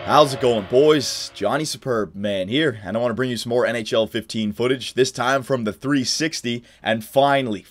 How's it going, boys? Johnny Superb Man here, and I want to bring you some more NHL 15 footage, this time from the 360, and finally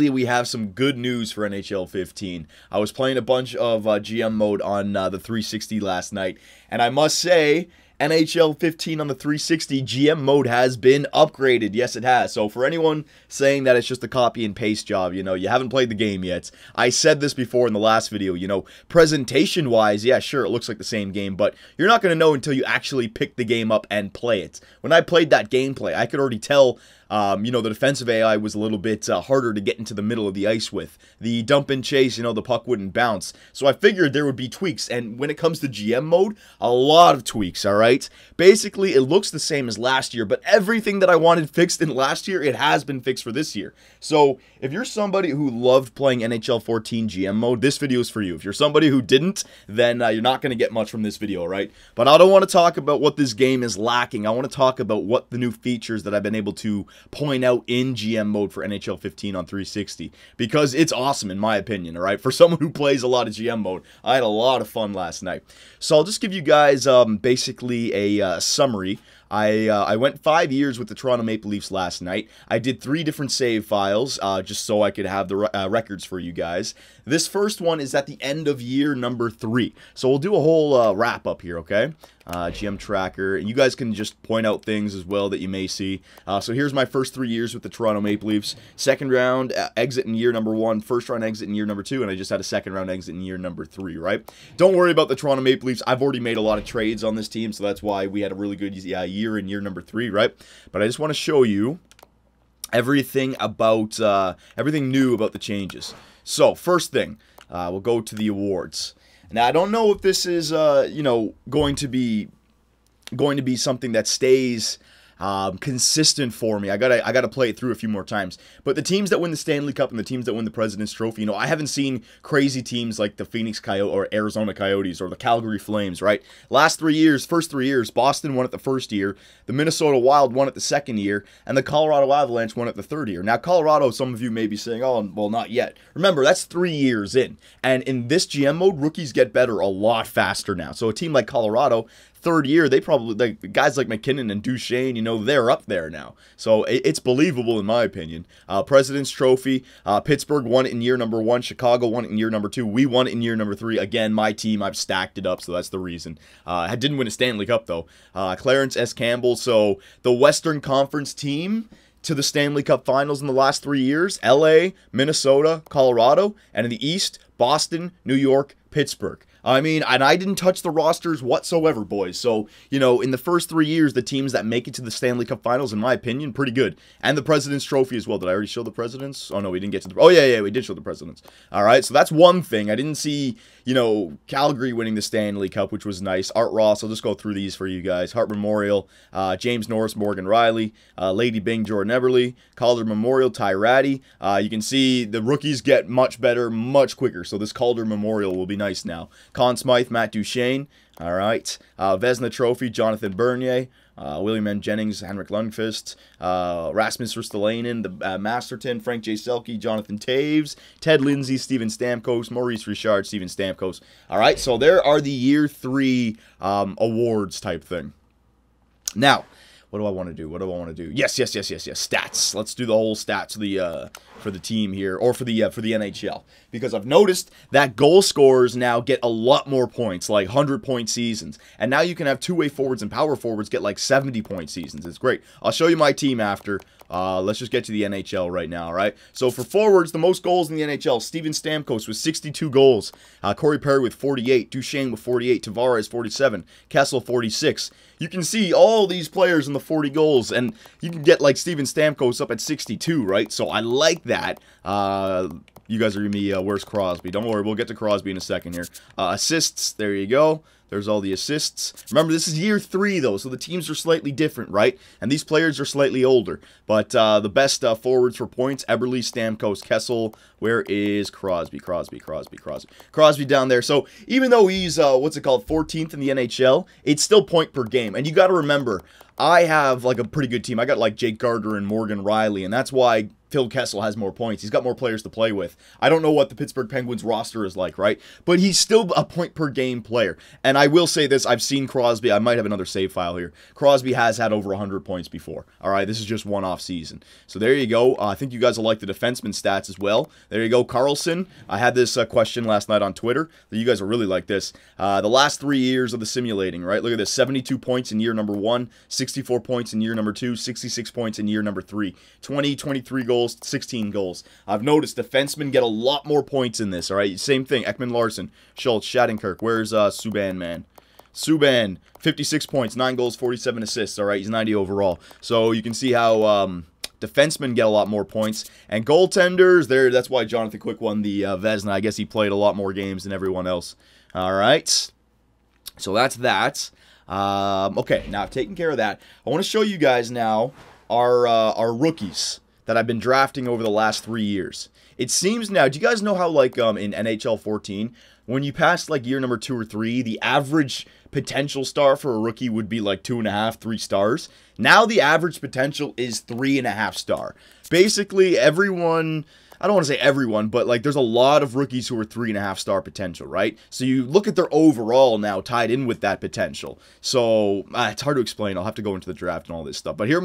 we have some good news for NHL 15. I was playing a bunch of GM mode on the 360 last night, and I must say, NHL 15 on the 360 GM mode has been upgraded. Yes, it has. So for anyone saying that it's just a copy and paste job, you haven't played the game yet. I said this before in the last video, presentation-wise, yeah, sure, it looks like the same game, but you're not going to know until you actually pick the game up and play it. When I played that gameplay, I could already tell the defensive AI was a little bit harder to get into the middle of the ice with. The dump and chase, the puck wouldn't bounce. So I figured there would be tweaks. And when it comes to GM mode, a lot of tweaks, alright? Basically, it looks the same as last year, but everything that I wanted fixed in last year, it has been fixed for this year. So if you're somebody who loved playing NHL 14 GM mode, this video is for you. If you're somebody who didn't, then you're not going to get much from this video, right? But I don't want to talk about what this game is lacking. I want to talk about what the new features that I've been able to point out in GM mode for NHL 15 on 360, because it's awesome in my opinion. All right, for someone who plays a lot of GM mode, I had a lot of fun last night. So I'll just give you guys basically a summary. I went 5 years with the Toronto Maple Leafs last night. I did 3 different save files just so I could have the records for you guys. This first one is at the end of year number 3. So we'll do a whole wrap up here, okay? GM tracker. And you guys can just point out things as well that you may see. So here's my first 3 years with the Toronto Maple Leafs. Second round exit in year number 1. First round exit in year number 2. And I just had a second round exit in year number 3, right? Don't worry about the Toronto Maple Leafs. I've already made a lot of trades on this team, so that's why we had a really good year in year number 3, right? But I just want to show you everything about everything new about the changes. So first thing, we'll go to the awards. Now I don't know if this is going to be something that stays consistent for me. I gotta play it through a few more times. But the teams that win the Stanley Cup and the teams that win the President's Trophy, I haven't seen crazy teams like the Phoenix Coyotes or Arizona Coyotes or the Calgary Flames, right? First 3 years, Boston won it the first year, the Minnesota Wild won it the second year, and the Colorado Avalanche won it the third year. Now, Colorado, some of you may be saying, oh, well, not yet. Remember, that's 3 years in. And in this GM mode, rookies get better a lot faster now. So a team like Colorado, third year, they probably, guys like McKinnon and Duchesne, they're up there now. So it's believable in my opinion. President's Trophy, Pittsburgh won it in year number 1. Chicago won it in year number 2. We won it in year number 3. Again, my team, I've stacked it up, so that's the reason. I didn't win a Stanley Cup, though. Clarence S. Campbell, so the Western Conference team to the Stanley Cup Finals in the last 3 years, LA, Minnesota, Colorado, and in the East, Boston, New York, Pittsburgh. I mean, and I didn't touch the rosters whatsoever, boys. So, in the first 3 years, the teams that make it to the Stanley Cup Finals, in my opinion, pretty good. And the President's Trophy as well. Did I already show the Presidents? Oh, no, we didn't get to the... Oh, yeah, we did show the Presidents. All right, so that's one thing. I didn't see, Calgary winning the Stanley Cup, which was nice. Art Ross, I'll just go through these for you guys. Hart Memorial, James Norris, Morgan Riley, Lady Bing, Jordan Eberle, Calder Memorial, Ty Ratty. You can see the rookies get much better, much quicker. So this Calder Memorial will be nice now. Conn Smythe, Matt Duchesne, all right. Vezina Trophy, Jonathan Bernier, William M. Jennings, Henrik Lundqvist, Rasmus Ristolainen, the Masterton, Frank J. Selke, Jonathan Taves, Ted Lindsay, Steven Stamkos, Maurice Richard, Steven Stamkos. All right, so there are the year 3 awards type thing. Now, what do I want to do? Yes. Stats. Let's do the whole stats for the team here, or for the NHL, because I've noticed that goal scorers now get a lot more points, like 100-point seasons, and now you can have two-way forwards and power forwards get like 70-point seasons. It's great. I'll show you my team after. Let's just get to the NHL right now, all right? So for forwards, the most goals in the NHL, Steven Stamkos with 62 goals, Corey Perry with 48, Duchesne with 48, Tavares 47, Kessel 46. You can see all these players in the 40 goals, and you can get like Steven Stamkos up at 62, right? So I like that. You guys are going to be, where's Crosby? Don't worry, we'll get to Crosby in a second here. Assists, there you go. There's all the assists. Remember, this is year 3, though, so the teams are slightly different, right? And these players are slightly older. But the best forwards for points, Eberle, Stamkos, Kessel. Where is Crosby? Crosby down there. So even though he's, 14th in the NHL, it's still point per game. And you got to remember, I have, like, a pretty good team. I got, like, Jake Gardner and Morgan Riley, and that's why Phil Kessel has more points. He's got more players to play with. I don't know what the Pittsburgh Penguins roster is like, right? But he's still a point-per-game player. And I will say this, I've seen Crosby. I might have another save file here. Crosby has had over 100 points before. All right, this is just one off season. So there you go. I think you guys will like the defenseman stats as well. There you go, Carlson. I had this question last night on Twitter. You guys will really like this. The last 3 years of the simulating, right? Look at this, 72 points in year number 1, 64 points in year number 2, 66 points in year number 3, 20, 23 goals, 16 goals. I've noticed defensemen get a lot more points in this, all right? Same thing, Ekman Larson, Schultz, Shattenkirk. Where's Subban, man? Subban, 56 points, 9 goals, 47 assists, all right? He's 90 overall. So you can see how defensemen get a lot more points. And goaltenders, that's why Jonathan Quick won the Vezina. I guess he played a lot more games than everyone else. All right? So that's that. Okay, now I've taken care of that. I want to show you guys now our rookies that I've been drafting over the last 3 years. It seems now, do you guys know how, like, in NHL 14, when you pass, like, year number 2 or 3, the average potential star for a rookie would be, like, 2.5, 3 stars? Now the average potential is 3.5 star. Basically, everyone... I don't want to say everyone, but like there's a lot of rookies who are 3.5 star potential, right? So you look at their overall now tied in with that potential. So it's hard to explain. I'll have to go into the draft and all this stuff. But here's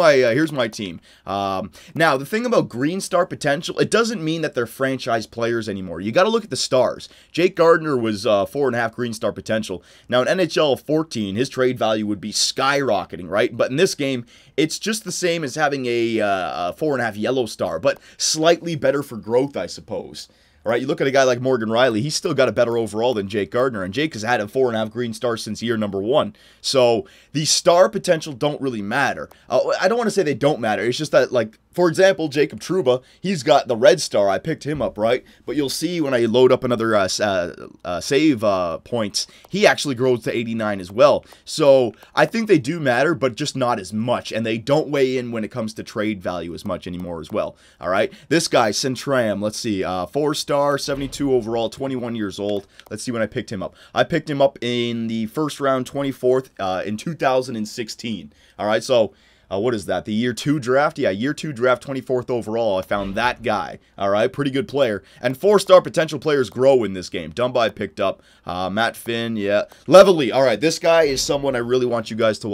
my team. Now the thing about green star potential, it doesn't mean that they're franchise players anymore. You got to look at the stars. Jake Gardiner was 4.5 green star potential. Now in NHL 14, his trade value would be skyrocketing, right? But in this game, it's just the same as having a 4.5 yellow star, but slightly better for growth, I suppose. All right, you look at a guy like Morgan Riley, he's still got a better overall than Jake Gardiner, and Jake has had a 4.5 green star since year number 1. So the star potential don't really matter. I don't want to say they don't matter. It's just that, like, for example, Jacob Trouba, he's got the red star. I picked him up, right? But you'll see when I load up another save points, he actually grows to 89 as well. So I think they do matter, but just not as much, and they don't weigh in when it comes to trade value as much anymore as well. All right, this guy, Centram, let's see, 4-star, 72 overall, 21 years old. Let's see when I picked him up. I picked him up in the first round, 24th, in 2016. All right, so... what is that? The year 2 draft? Yeah, year 2 draft, 24th overall. I found that guy. All right, pretty good player. And 4-star potential players grow in this game. Dumba I picked up. Matt Finn, yeah. Levely. All right, this guy is someone I really want you guys to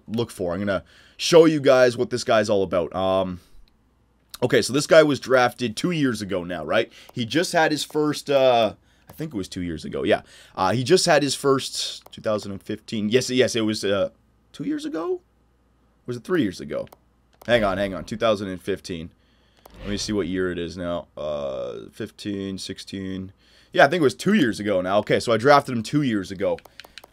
look for. I'm going to show you guys what this guy's all about. Okay, so this guy was drafted 2 years ago now, right? He just had his first... I think it was 2 years ago, yeah. He just had his first 2015. Yes, it was 2 years ago? Was it 3 years ago? Hang on. 2015. Let me see what year it is now. 15, 16. Yeah, I think it was 2 years ago now. Okay, so I drafted him 2 years ago.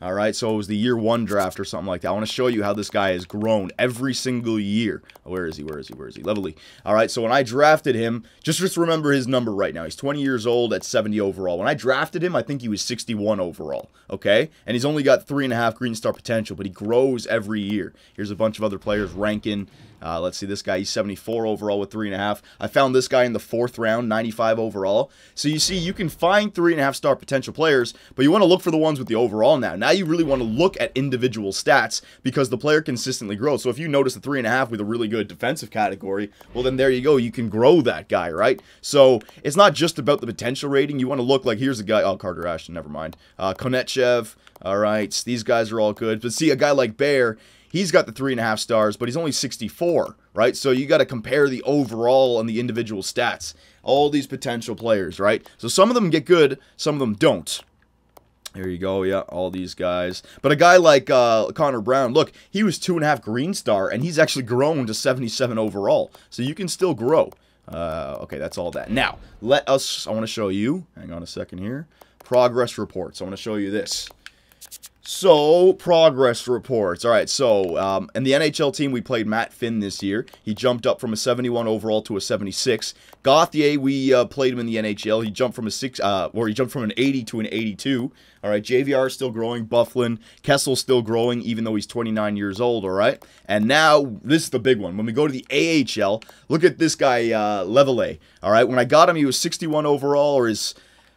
All right, so it was the year 1 draft or something like that. I want to show you how this guy has grown every single year. Where is he? Lovely. All right, so when I drafted him, just remember his number right now. He's 20 years old at 70 overall. When I drafted him, I think he was 61 overall, okay? And he's only got 3.5 green star potential, but he grows every year. Here's a bunch of other players ranking. Let's see, this guy, he's 74 overall with 3.5. I found this guy in the 4th round, 95 overall. So you see, you can find 3.5 star potential players, but you want to look for the ones with the overall now. Now you really want to look at individual stats because the player consistently grows. So if you notice a 3.5 with a really good defensive category, well then there you go, you can grow that guy, right? So it's not just about the potential rating. You want to look like, here's a guy, oh, Carter Ashton, never mind. Konechnev, all right, these guys are all good. But see, a guy like Bear, he's got the 3.5 stars, but he's only 64, right? So you got to compare the overall and the individual stats. All these potential players, right? So some of them get good, some of them don't. There you go, yeah, all these guys. But a guy like Connor Brown, look, he was 2.5 green star, and he's actually grown to 77 overall. So you can still grow. Okay, that's all that. Now, I want to show you, hang on a second here, progress reports. I want to show you this. So, progress reports. All right, so in the NHL team, we played Matt Finn this year. He jumped up from a 71 overall to a 76. Gauthier, we played him in the NHL. He jumped from an 80 to an 82. All right, JVR is still growing. Bufflin, Kessel's still growing, even though he's 29 years old. All right, and now this is the big one. When we go to the AHL, look at this guy, Levely. All right, when I got him, he was 61 overall, or his...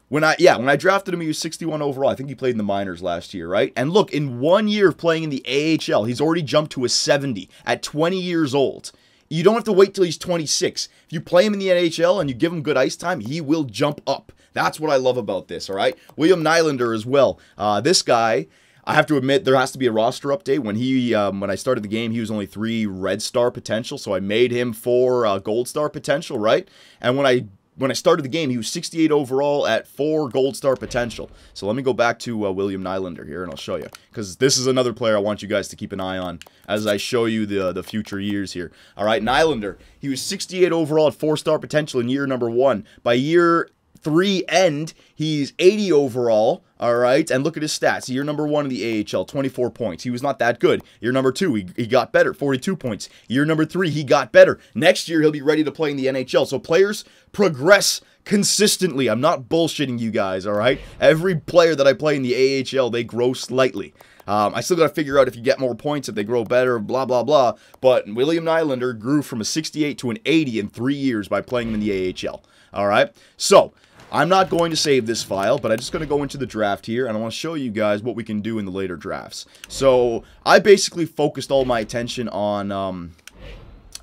When I drafted him, he was 61 overall. I think he played in the minors last year, right? And look, in 1 year of playing in the AHL, he's already jumped to a 70 at 20 years old. You don't have to wait till he's 26. If you play him in the NHL and you give him good ice time, he will jump up. That's what I love about this, all right? William Nylander as well. This guy, I have to admit, there has to be a roster update. When I started the game, he was only 3 Red Star potential, so I made him 4 Gold Star potential, right? And when I started the game, he was 68 overall at 4 Gold Star potential. So let me go back to William Nylander here, and I'll show you. Because this is another player I want you guys to keep an eye on as I show you the future years here. All right, Nylander, he was 68 overall at 4-star potential in year number 1. By year 3 end, he's 80 overall, all right? And look at his stats. Year number 1 in the AHL, 24 points. He was not that good. Year number 2, he got better, 42 points. Year number 3, he got better. Next year, he'll be ready to play in the NHL. So players progress consistently. I'm not bullshitting you guys, all right? Every player that I play in the AHL, they grow slightly. I still got to figure out if you get more points, if they grow better, blah, blah, blah. But William Nylander grew from a 68 to an 80 in 3 years by playing him in the AHL, all right? So I'm not going to save this file, but I'm just going to go into the draft here, and I want to show you guys what we can do in the later drafts. So I basically focused all my attention on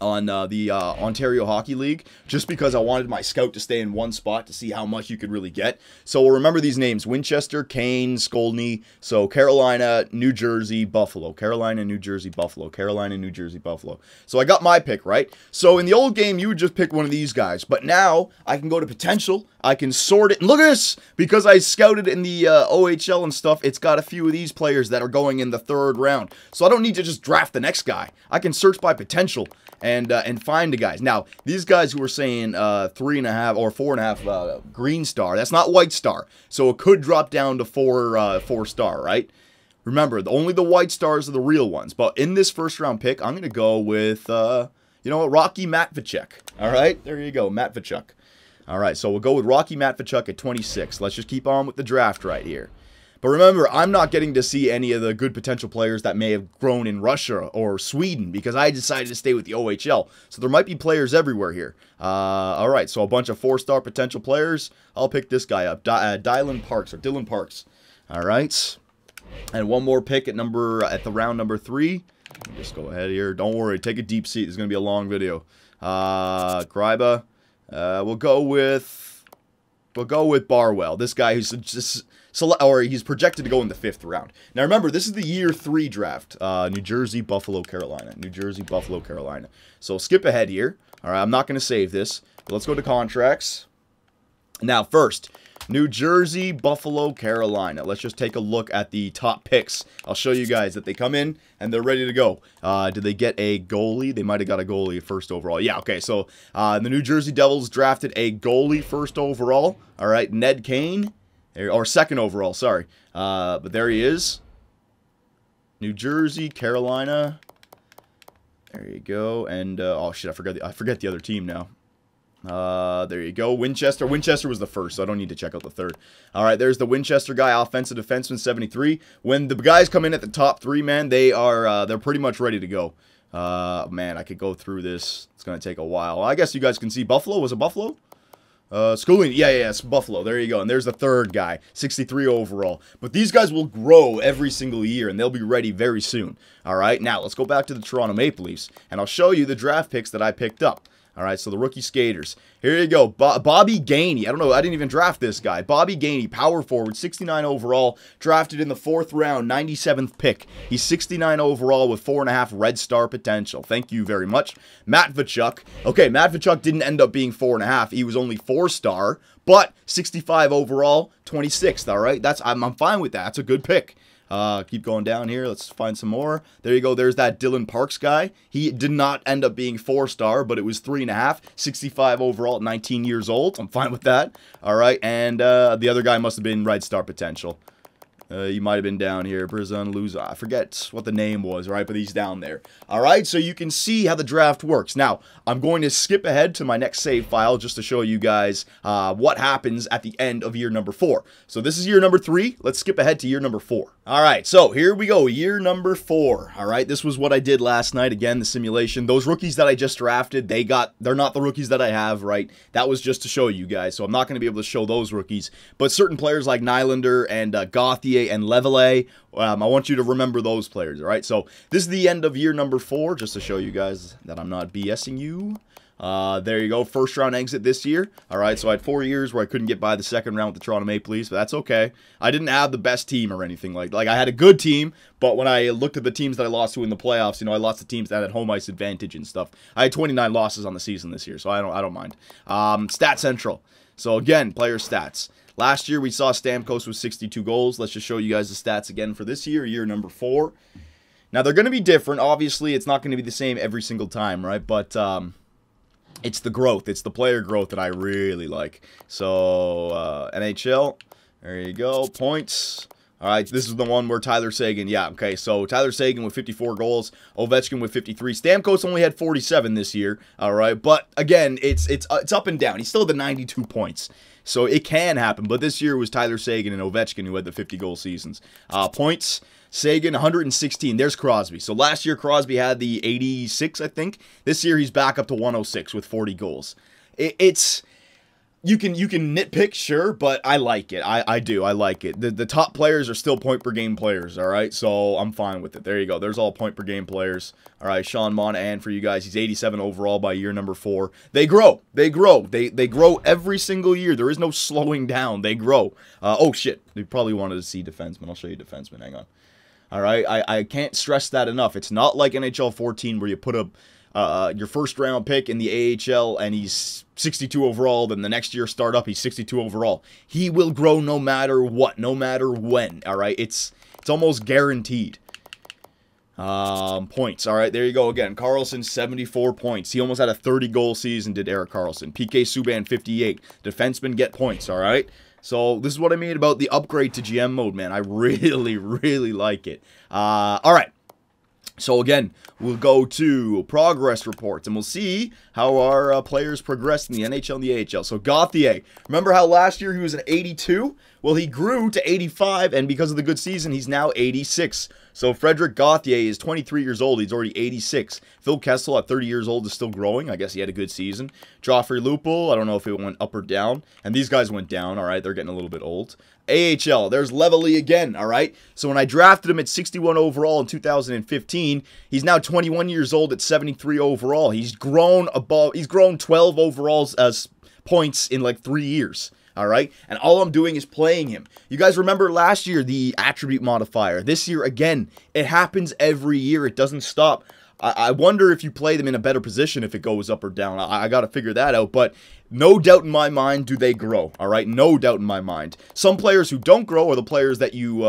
the Ontario Hockey League, just because I wanted my scout to stay in one spot to see how much you could really get. So we'll remember these names: Winchester, Kane, Skolny. So Carolina, New Jersey, Buffalo. Carolina, New Jersey, Buffalo. Carolina, New Jersey, Buffalo. So I got my pick, right? So in the old game, you would just pick one of these guys. But now, I can go to potential. I can sort it. And look at this! Because I scouted in the OHL and stuff, it's got a few of these players that are going in the 3rd round. So I don't need to just draft the next guy. I can search by potential and find the guys. Now, these guys who are saying 3.5 or 4.5 green star, that's not white star. So it could drop down to 4 star, right? Remember, only the white stars are the real ones. But in this 1st round pick, I'm going to go with, you know what, Rocky Matvechuk. All right, there you go, Matvechuk. All right, so we'll go with Rocky Matvechuk at 26. Let's just keep on with the draft right here. But remember, I'm not getting to see any of the good potential players that may have grown in Russia or Sweden because I decided to stay with the OHL. So there might be players everywhere here. All right, so a bunch of 4-star potential players. I'll pick this guy up, Dylan Parks. All right, and one more pick at the round number 3. Just go ahead here. Don't worry, take a deep seat. This is gonna be a long video. Gryba. We'll go with Barwell. This guy who's just he's projected to go in the 5th round. Now remember, this is the year 3 draft. New Jersey, Buffalo, Carolina. New Jersey, Buffalo, Carolina. So skip ahead here. All right, I'm not going to save this. But let's go to contracts. Now first, New Jersey, Buffalo, Carolina. Let's just take a look at the top picks. I'll show you guys that they come in and they're ready to go. Did they get a goalie? They might have got a goalie 1st overall. Yeah, okay, so the New Jersey Devils drafted a goalie 1st overall. All right, Ned Kane, or 2nd overall, sorry. But there he is. New Jersey, Carolina. There you go. And, oh shit, I forget the other team now. There you go. Winchester. Winchester was the 1st, so I don't need to check out the 3rd. All right, there's the Winchester guy, offensive defenseman, 73. When the guys come in at the top 3, man, they're pretty much ready to go. Man, I could go through this. It's gonna take a while. I guess you guys can see Buffalo. Was it Buffalo? Schooling. Yeah, it's Buffalo. There you go. And there's the 3rd guy, 63 overall. But these guys will grow every single year, and they'll be ready very soon. All right, now let's go back to the Toronto Maple Leafs, and I'll show you the draft picks that I picked up. All right, so the rookie skaters. Here you go. Bobby Gainey. I don't know. I didn't even draft this guy. Bobby Gainey, power forward, 69 overall, drafted in the 4th round, 97th pick. He's 69 overall with 4.5 Red Star potential. Thank you very much. Matvechuk. Okay, Matvechuk didn't end up being 4.5. He was only 4-star, but 65 overall, 26th. All right, I'm fine with that. That's a good pick. Keep going down here. Let's find some more. There you go. There's that Dylan Parks guy. He did not end up being 4-star, but it was 3.5, 65 overall at 19 years old. I'm fine with that. All right, and the other guy must have been Red Star potential. You might have been down here. Brizon Luza. I forget what the name was, right? But he's down there. All right, so you can see how the draft works. Now, I'm going to skip ahead to my next save file just to show you guys what happens at the end of year number 4. So this is year number 3. Let's skip ahead to year number 4. All right, so here we go. Year number 4. All right, this was what I did last night. Again, the simulation. Those rookies that I just drafted, they're not the rookies that I have, right? That was just to show you guys. So I'm not going to be able to show those rookies. But certain players like Nylander and Gauthier Gauthier, and Leveille. I want you to remember those players, all right? So this is the end of year number 4, just to show you guys that I'm not BSing you. There you go, first round exit this year. All right, so I had 4 years where I couldn't get by the second round with the Toronto Maple Leafs, but that's okay. I didn't have the best team or anything like I had a good team, but when I looked at the teams that I lost to in the playoffs, you know, I lost to teams that had home ice advantage and stuff. I had 29 losses on the season this year, so I don't mind. Stat Central. So again, player stats. Last year we saw Stamkos with 62 goals. Let's just show you guys the stats again for this year, year number 4. Now they're going to be different. Obviously, it's not going to be the same every single time, right? But it's the growth. It's the player growth that I really like. So, NHL. There you go. Points. All right, this is the one where Tyler Seguin. Yeah, okay. So, Tyler Seguin with 54 goals. Ovechkin with 53. Stamkos only had 47 this year. All right, but again, it's up and down. He's still at the 92 points. So, it can happen. But this year it was Tyler Seguin and Ovechkin who had the 50-goal seasons. Points. Seguin, 116. There's Crosby. So last year, Crosby had the 86, I think. This year, he's back up to 106 with 40 goals. It's... You can nitpick, sure, but I like it. I do. I like it. The top players are still point-per-game players, all right? So I'm fine with it. There you go. There's all point-per-game players. All right, Sean Monahan for you guys. He's 87 overall by year number 4. They grow. They grow. They grow every single year. There is no slowing down. They grow. Oh, shit. You probably wanted to see defenseman. I'll show you defenseman. Hang on. All right, I can't stress that enough. It's not like NHL 14 where you put up your first-round pick in the AHL and he's 62 overall, then the next year start up, he's 62 overall. He will grow no matter what, no matter when, all right? It's almost guaranteed. Points, all right, there you go again. Carlson, 74 points. He almost had a 30-goal season, did Erik Karlsson. PK Subban, 58. Defensemen get points, all right? So, this is what I mean about the upgrade to GM mode, man. I really, really like it. All right. So, again, we'll go to progress reports, and we'll see how our players progressed in the NHL and the AHL. So, Gauthier. Remember how last year he was an 82? Well, he grew to 85, and because of the good season, he's now 86. So, Frederick Gauthier is 23 years old. He's already 86. Phil Kessel at 30 years old is still growing. I guess he had a good season. Joffrey Lupul, I don't know if it went up or down. And these guys went down, all right? They're getting a little bit old. AHL, there's Leveille again, all right? So when I drafted him at 61 overall in 2015, he's now 21 years old at 73 overall. He's grown 12 overalls as points in like 3 years. All right, and all I'm doing is playing him. You guys remember last year, the attribute modifier. This year, again, it happens every year. It doesn't stop. I wonder if you play them in a better position if it goes up or down. I got to figure that out, but no doubt in my mind do they grow, all right? No doubt in my mind. Some players who don't grow are the players that you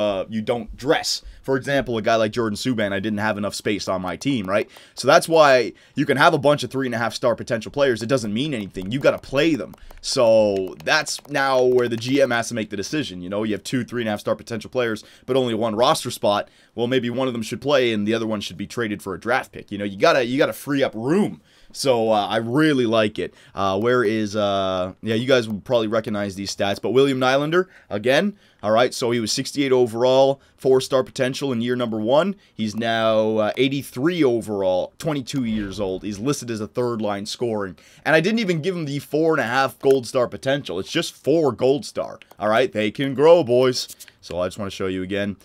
don't dress. For example, a guy like Jordan Subban, I didn't have enough space on my team, right? So that's why you can have a bunch of 3.5-star potential players. It doesn't mean anything. You got to play them. So that's now where the GM has to make the decision. You know, you have 2 3.5-star potential players, but only 1 roster spot. Well, maybe one of them should play and the other one should be traded for a draft pick. You know, you gotta free up room. So I really like it. Where is yeah, you guys will probably recognize these stats, but William Nylander again. All right, so he was 68 overall, 4-star potential in year number 1. He's now 83 overall, 22 years old. He's listed as a third-line scoring. And I didn't even give him the 4.5 gold star potential. It's just 4 gold star. All right, they can grow, boys. So I just want to show you again.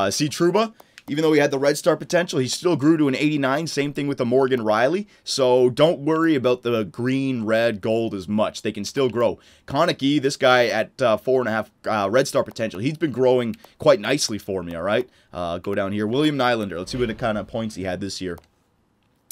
See Trouba? Even though he had the red star potential, he still grew to an 89. Same thing with the Morgan Riley. So don't worry about the green, red, gold as much. They can still grow. Konecki, this guy at 4.5 red star potential, he's been growing quite nicely for me, all right? Go down here. William Nylander. Let's see what kind of points he had this year.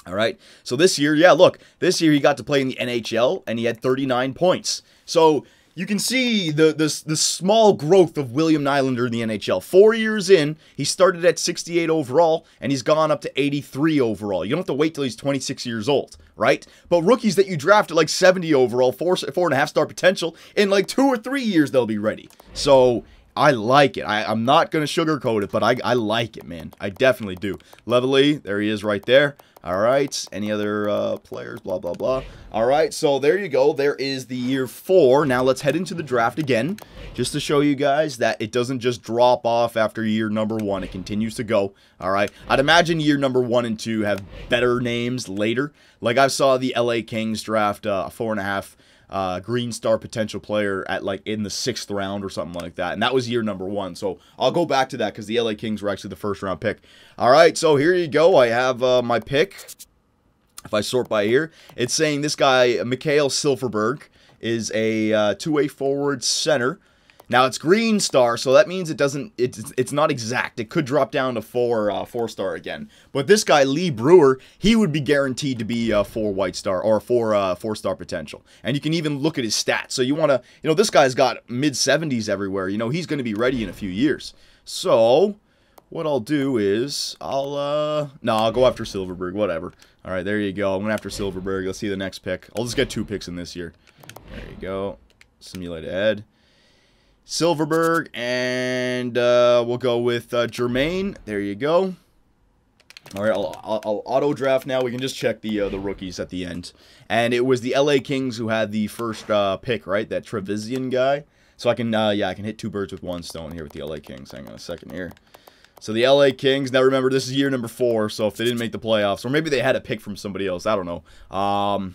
All right. So this year, yeah, look. This year he got to play in the NHL, and he had 39 points. So you can see the small growth of William Nylander in the NHL. 4 years in, he started at 68 overall, and he's gone up to 83 overall. You don't have to wait till he's 26 years old, right? But rookies that you draft at like 70 overall, 4.5-star potential, in like 2 or 3 years, they'll be ready. So I like it. I'm not going to sugarcoat it, but I like it, man. I definitely do. Leveille, there he is right there. All right, any other players, blah, blah, blah. All right, so there you go. There is the year 4. Now let's head into the draft again, just to show you guys that it doesn't just drop off after year number 1. It continues to go, all right? I'd imagine year number 1 and 2 have better names later. Like I saw the LA Kings draft a 4.5 Green Star potential player at like in the 6th round or something like that. And that was year number 1. So I'll go back to that because the LA Kings were actually the 1st round pick. All right, so here you go. I have my pick. If I sort by here, it's saying this guy, Mikhail Silverberg, is a two-way forward center. Now it's Green Star, so that means it's not exact. It could drop down to 4-star again. But this guy, Lee Brewer, he would be guaranteed to be 4 white star or 4-star potential. And you can even look at his stats. So you want to, this guy's got mid-70s everywhere. He's going to be ready in a few years. So what I'll do is I'll go after Silverberg, whatever. All right, there you go. I'm going after Silverberg. Let's see the next pick. I'll just get 2 picks in this year. There you go. Simulate ahead. Silverberg, and we'll go with Jermaine. There you go. All right, I'll auto draft now. We can just check the rookies at the end. And it was the LA Kings who had the first pick, right? That Trevisan guy. So I can I can hit 2 birds with 1 stone here with the LA Kings. Hang on a second here. So the LA Kings. Now remember, this is year number 4. So if they didn't make the playoffs, or maybe they had a pick from somebody else, I don't know.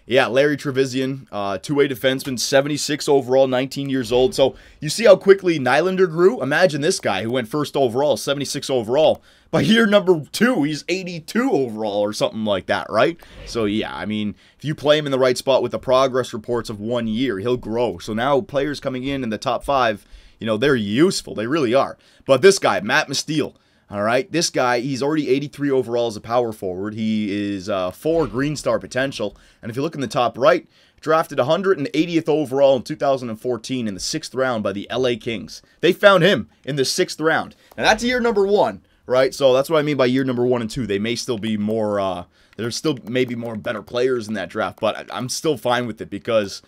Yeah, Larry Trevisan, 2-way defenseman, 76 overall, 19 years old. So you see how quickly Nylander grew? Imagine this guy who went 1st overall, 76 overall. By year number 2, he's 82 overall or something like that, right? So yeah, I mean, if you play him in the right spot with the progress reports of 1 year, he'll grow. So now players coming in the top 5, they're useful. They really are. But this guy, Matt Mestiel, all right, this guy, he's already 83 overall as a power forward. He is 4 Green Star potential. And if you look in the top right, drafted 180th overall in 2014 in the 6th round by the LA Kings. They found him in the 6th round. Now, that's year number 1, right? So that's what I mean by year number 1 and 2. They may still be more, there's still maybe more better players in that draft, but I'm still fine with it because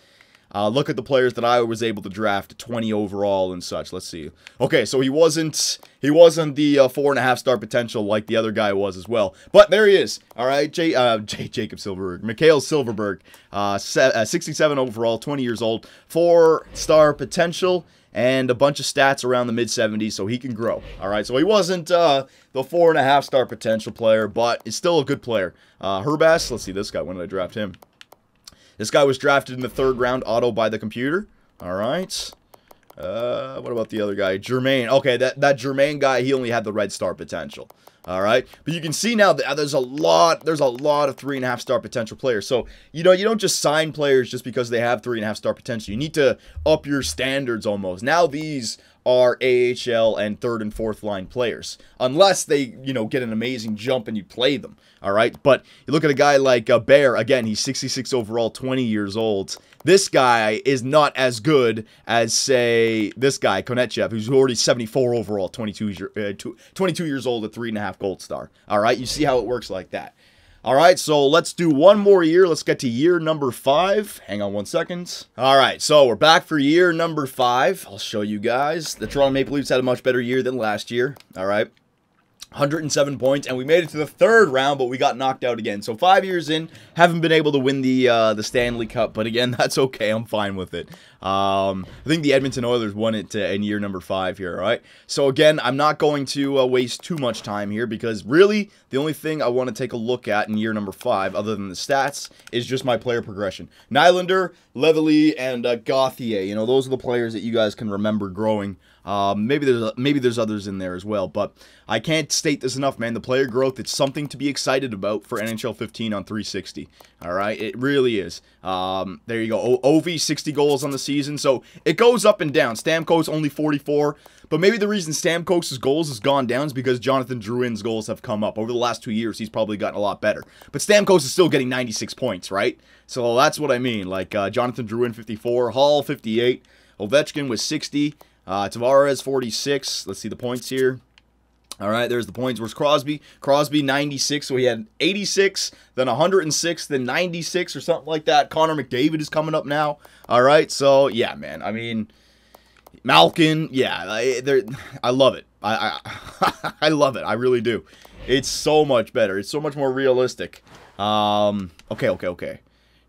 look at the players that I was able to draft 20 overall and such. Let's see. Okay, so he wasn't the 4.5-star potential like the other guy was as well. But there he is. All right, Jacob Silverberg, Mikhail Silverberg, 67 overall, 20 years old, 4-star potential, and a bunch of stats around the mid-70s, so he can grow. All right, so he wasn't the 4.5-star potential player, but he's still a good player. Herbass, let's see this guy. When did I draft him? This guy was drafted in the 3rd round, auto by the computer. All right. What about the other guy? Jermaine. Okay, that Jermaine guy, he only had the red star potential. All right. But you can see now that there's a lot of 3.5-star potential players. So, you don't just sign players just because they have 3.5-star potential. You need to up your standards almost. Now these are AHL and 3rd and 4th line players. Unless they, get an amazing jump and you play them. All right. But you look at a guy like Bear. Again, he's 66 overall, 20 years old. This guy is not as good as, say, this guy, Konechiev, who's already 74 overall, 22 years old, a 3.5 gold star. All right. You see how it works like that. All right, so let's do one more year. Let's get to year number 5. Hang on 1 second. All right, so we're back for year number 5. I'll show you guys. The Toronto Maple Leafs had a much better year than last year. All right. 107 points, and we made it to the 3rd round, but we got knocked out again. So 5 years in, haven't been able to win the Stanley Cup, but again, that's okay. I'm fine with it. I think the Edmonton Oilers won it in year number 5 here, all right? So again, I'm not going to waste too much time here because really, the only thing I want to take a look at in year number 5, other than the stats, is just my player progression. Nylander, Levely, and Gauthier. Those are the players that you guys can remember growing. Maybe there's others in there as well, but I can't state this enough, man. The player growth, it's something to be excited about for NHL 15 on 360. All right, it really is. There you go. Ovi, 60 goals on the season, so it goes up and down. Stamkos only 44, but maybe the reason Stamkos' goals has gone down is because Jonathan Drouin's goals have come up. Over the last 2 years, he's probably gotten a lot better. But Stamkos is still getting 96 points, right? So that's what I mean. Like Jonathan Drouin, 54, Hall, 58, Ovechkin was 60. Tavares, 46. Let's see the points here. All right, there's the points. Where's Crosby? Crosby, 96. So he had 86, then 106, then 96 or something like that. Connor McDavid is coming up now. All right, so yeah, man. I mean, Malkin, yeah, I love it. I love it. I really do. It's so much better. It's so much more realistic. Okay.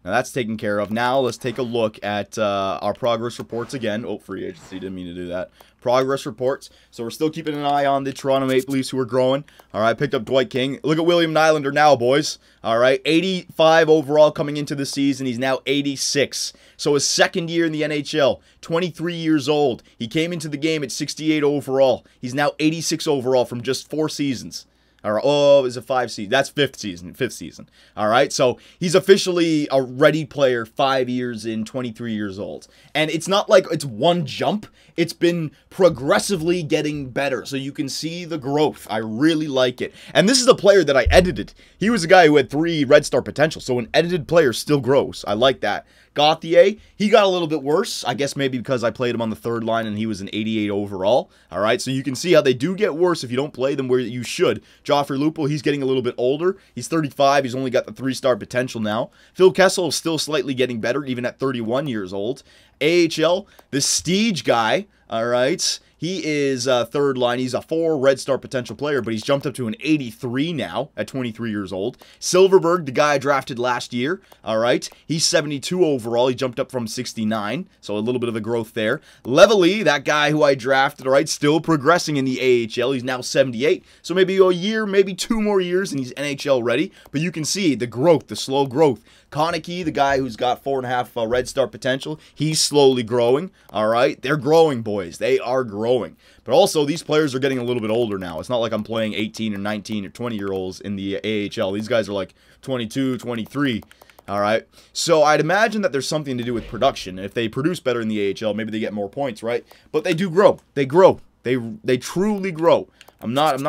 Now that's taken care of. Now let's take a look at our progress reports again. Oh, free agency, didn't mean to do that. Progress reports. So we're still keeping an eye on the Toronto Maple Leafs, who are growing. All right, picked up Dwight King. Look at William Nylander now, boys. All right, 85 overall coming into the season. He's now 86. So his second year in the NHL, 23 years old. He came into the game at 68 overall. He's now 86 overall from just 4 seasons. All right. Oh, is it 5 seasons? That's fifth season. All right. So he's officially a ready player 5 years in, 23 years old. And it's not like it's one jump. It's been progressively getting better. So you can see the growth. I really like it. And this is a player that I edited. He was a guy who had 3 Red Star potential. So an edited player still grows. I like that. Gauthier, he got a little bit worse. I guess maybe because I played him on the 3rd line and he was an 88 overall. All right, so you can see how they do get worse if you don't play them where you should. Joffrey Lupul, he's getting a little bit older. He's 35. He's only got the 3-star potential now. Phil Kessel is still slightly getting better, even at 31 years old. AHL, the Steege guy, all right, he is 3rd line. He's a 4 Red Star potential player, but he's jumped up to an 83 now at 23 years old. Silverberg, the guy I drafted last year, all right, he's 72 overall. He jumped up from 69, so a little bit of a growth there. Levely, that guy who I drafted, all right, still progressing in the AHL. He's now 78, so maybe a year, maybe 2 more years, and he's NHL ready. But you can see the growth, the slow growth. Konecki, the guy who's got 4.5 Red Star potential, he's slowly growing, all right? They're growing, boys. They are growing. But also, these players are getting a little bit older now. It's not like I'm playing 18 or 19 or 20-year-olds in the AHL. These guys are like 22, 23, all right? So I'd imagine that there's something to do with production. If they produce better in the AHL, maybe they get more points, right? But they do grow. They grow. They truly grow. I'm not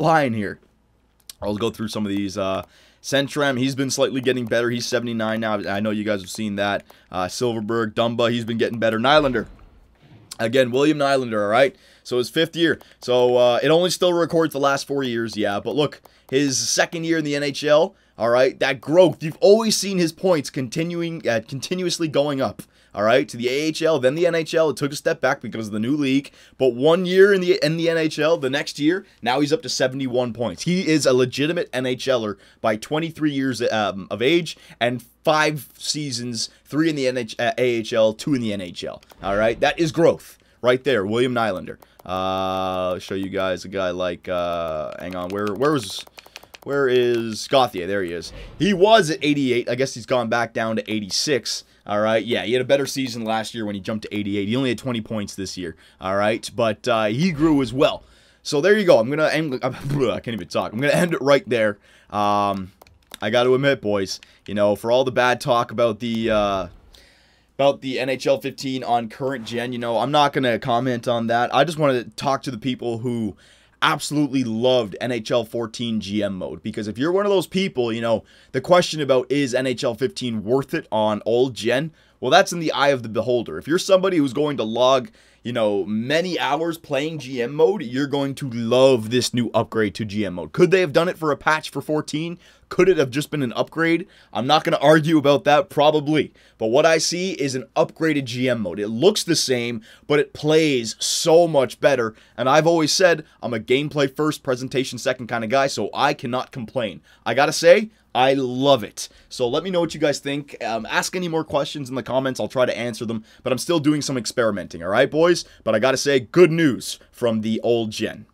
lying here. I'll go through some of these. Centram, he's been slightly getting better. He's 79 now. I know you guys have seen that. Silverberg, Dumba, he's been getting better. Nylander. Again, William Nylander, all right? So his 5th year. So it only still records the last 4 years, yeah. But look, his 2nd year in the NHL, all right? That growth, you've always seen his points continuously going up. All right, to the AHL, then the NHL. It took a step back because of the new league. But 1 year in the NHL, the next year, now he's up to 71 points. He is a legitimate NHLer by 23 years of age and 5 seasons, 3 in the AHL, 2 in the NHL. All right, that is growth right there. William Nylander. I'll show you guys a guy like, hang on, where is Gauthier? There he is. He was at 88. I guess he's gone back down to 86. All right, yeah, he had a better season last year when he jumped to 88. He only had 20 points this year, all right, but he grew as well. So there you go. I'm going to end, I can't even talk. I'm going to end it right there. I got to admit, boys, you know, for all the bad talk about the NHL 15 on current gen, you know, I'm not going to comment on that. I just wanted to talk to the people who absolutely loved NHL 14 GM mode, because if you're one of those people, you know, the question about is NHL 15 worth it on old gen, well, that's in the eye of the beholder. If you're somebody who's going to log, you know, many hours playing GM mode, you're going to love this new upgrade to GM mode. Could they have done it for a patch for 14? Could it have just been an upgrade? I'm not going to argue about that, probably. But what I see is an upgraded GM mode. It looks the same, but it plays so much better. And I've always said I'm a gameplay first, presentation second kind of guy, so I cannot complain. I got to say, I love it. So let me know what you guys think. Ask any more questions in the comments. I'll try to answer them. But I'm still doing some experimenting, all right, boys? But I got to say, good news from the old gen.